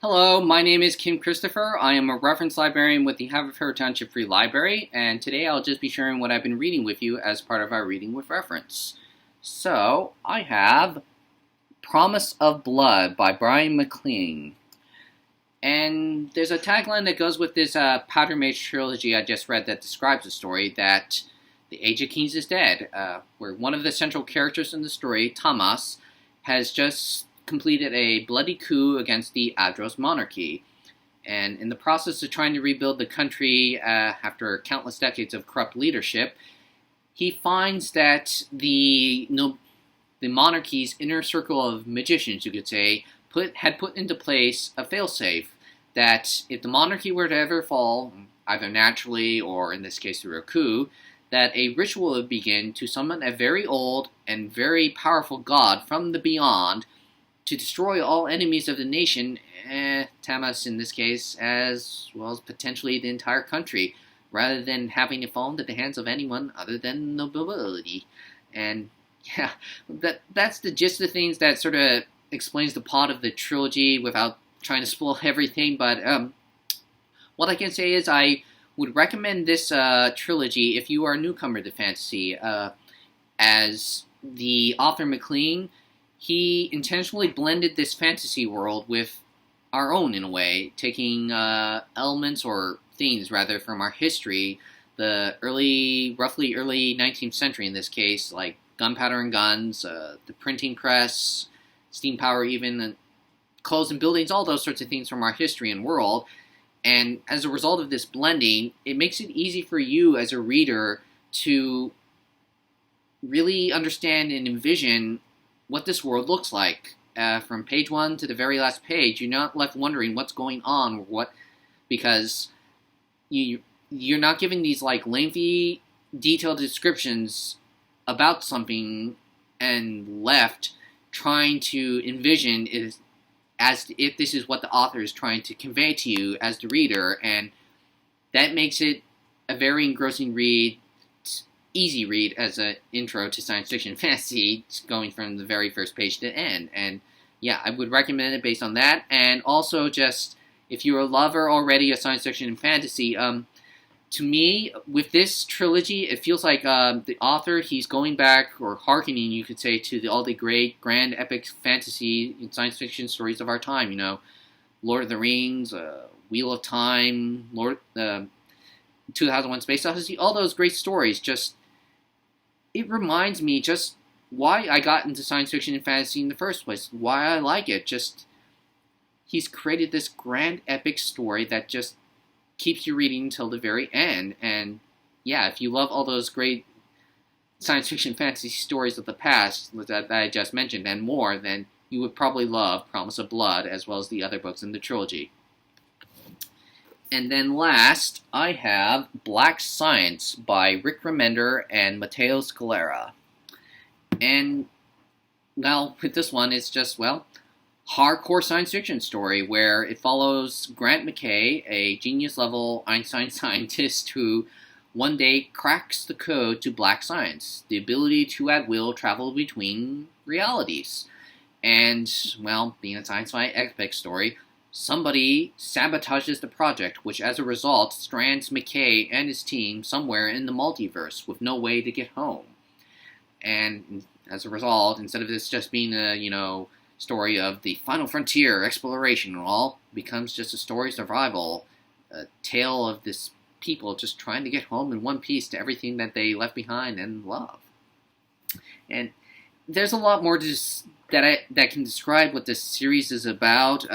Hello, my name is Kim Christopher. I am a reference librarian with the Haverford Township Free Library, and today I'll just be sharing what I've been reading with you as part of our Reading with Reference. So, I have Promise of Blood by Brian McLean. And there's a tagline that goes with this Powder Mage trilogy I just read that describes the story that the Age of Kings is dead, where one of the central characters in the story, Thomas, has just completed a bloody coup against the Adros monarchy. And in the process of trying to rebuild the country after countless decades of corrupt leadership, he finds that the monarchy's inner circle of magicians, you could say, had put into place a failsafe that if the monarchy were to ever fall, either naturally or in this case through a coup, that a ritual would begin to summon a very old and very powerful god from the beyond to destroy all enemies of the nation, Tamas in this case, as well as potentially the entire country, rather than having it fall into the hands of anyone other than the nobility. And yeah, that's the gist of things that sort of explains the plot of the trilogy without trying to spoil everything. But what I can say is I would recommend this trilogy if you are a newcomer to fantasy. As the author McLean, he intentionally blended this fantasy world with our own in a way, taking elements or themes rather from our history, the roughly early 19th century in this case, like gunpowder and guns, the printing press, steam power even, and clothes and buildings, all those sorts of things from our history and world. And as a result of this blending, it makes it easy for you as a reader to really understand and envision what this world looks like. From page 1 to the very last page, you're not left wondering what's going on, because you're not given these like lengthy, detailed descriptions about something and left trying to envision as if this is what the author is trying to convey to you as the reader, and that makes it a very engrossing read, easy read as an intro to science fiction and fantasy, going from the very first page to the end. And yeah, I would recommend it based on that. And also, just if you're a lover already of science fiction and fantasy, to me, with this trilogy, it feels like the author, he's going back, or hearkening, you could say, to all the great, grand, epic fantasy and science fiction stories of our time. You know, Lord of the Rings, Wheel of Time, 2001 Space Odyssey, all those great stories. Just, it reminds me just why I got into science fiction and fantasy in the first place, why I like it. Just, he's created this grand epic story that just keeps you reading until the very end. And yeah, if you love all those great science fiction fantasy stories of the past that I just mentioned and more, then you would probably love Promise of Blood as well as the other books in the trilogy. And then last, I have Black Science by Rick Remender and Matteo Scalera. And, well, with this one, it's just, well, hardcore science fiction story where it follows Grant McKay, a genius-level Einstein scientist who one day cracks the code to black science, the ability to at will travel between realities. And, well, being a sci-fi epic story, somebody sabotages the project, which as a result strands McKay and his team somewhere in the multiverse with no way to get home. And as a result, instead of this just being a, story of the final frontier, exploration and all, becomes just a story of survival, a tale of this people just trying to get home in one piece to everything that they left behind and love. And there's a lot more that can describe what this series is about,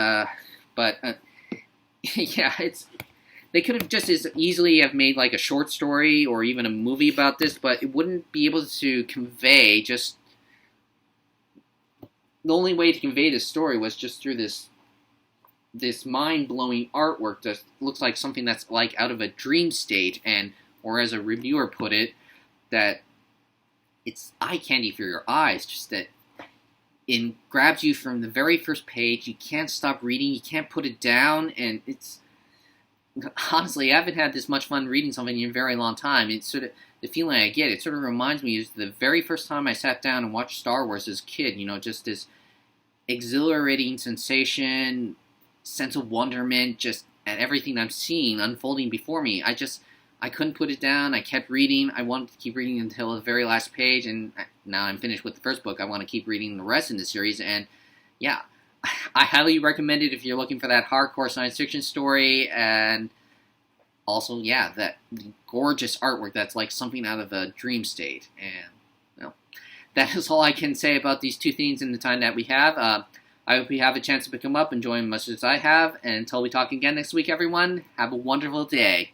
but yeah, they could have just as easily have made like a short story or even a movie about this, but it wouldn't be able to convey just. The only way to convey this story was just through this mind-blowing artwork that looks like something that's like out of a dream state, or as a reviewer put it, that it's eye candy for your eyes, just that it grabs you from the very first page. You can't stop reading, you can't put it down, and it's honestly, I haven't had this much fun reading something in a very long time. It's sort of the feeling I get. It sort of reminds me of the very first time I sat down and watched Star Wars as a kid. Just this exhilarating sensation, sense of wonderment just at everything I'm seeing unfolding before me. I couldn't put it down. I kept reading. I wanted to keep reading until the very last page, and now I'm finished with the first book. I want to keep reading the rest in the series, and yeah, I highly recommend it if you're looking for that hardcore science fiction story, and also, yeah, that gorgeous artwork that's like something out of a dream state. And, well, that is all I can say about these two things in the time that we have. I hope you have a chance to pick them up, enjoy them as much as I have, and until we talk again next week, everyone, have a wonderful day.